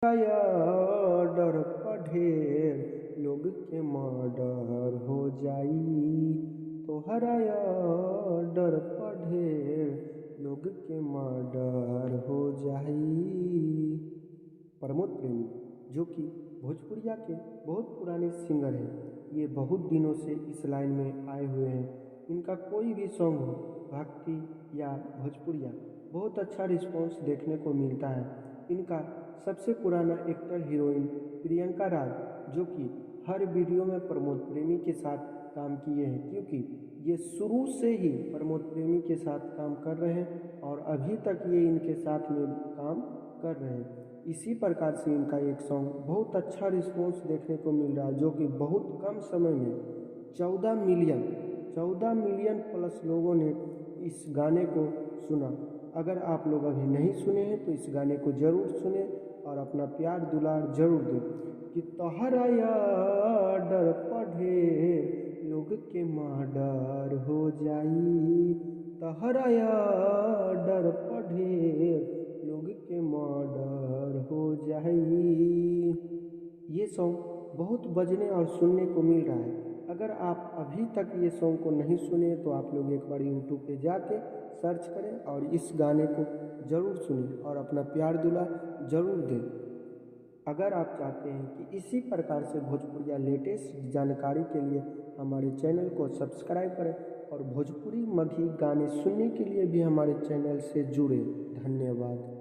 या डर ढेर लोग के मर्डर हो जाई। तोहरा या डर ढेर लोग के मर्डर हो जाई। प्रमोद प्रेमी, जो कि भोजपुरिया के बहुत पुराने सिंगर हैं, ये बहुत दिनों से इस लाइन में आए हुए हैं। इनका कोई भी सॉन्ग हो, भक्ति या भोजपुरिया, बहुत अच्छा रिस्पॉन्स देखने को मिलता है। इनका सबसे पुराना एक्टर हीरोइन प्रियंका राज, जो कि हर वीडियो में प्रमोद प्रेमी के साथ काम किए हैं, क्योंकि ये शुरू से ही प्रमोद प्रेमी के साथ काम कर रहे हैं और अभी तक ये इनके साथ में काम कर रहे हैं। इसी प्रकार से इनका एक सॉन्ग बहुत अच्छा रिस्पॉन्स देखने को मिल रहा है, जो कि बहुत कम समय में 14 मिलियन प्लस लोगों ने इस गाने को सुना। अगर आप लोग अभी नहीं सुने हैं तो इस गाने को ज़रूर सुने और अपना प्यार दुलार जरूर दें। कि तोहरा या डर ढेर लोग के मर्डर हो जाई। तोहरा या डर ढेर लोग के मर्डर हो जाई। ये सॉन्ग बहुत बजने और सुनने को मिल रहा है। अगर आप अभी तक ये सॉन्ग को नहीं सुने तो आप लोग एक बार यूट्यूब पे जाके सर्च करें और इस गाने को ज़रूर सुनें और अपना प्यार दुलार ज़रूर दें। अगर आप चाहते हैं कि इसी प्रकार से भोजपुरिया लेटेस्ट जानकारी के लिए हमारे चैनल को सब्सक्राइब करें और भोजपुरी मगही गाने सुनने के लिए भी हमारे चैनल से जुड़ें। धन्यवाद।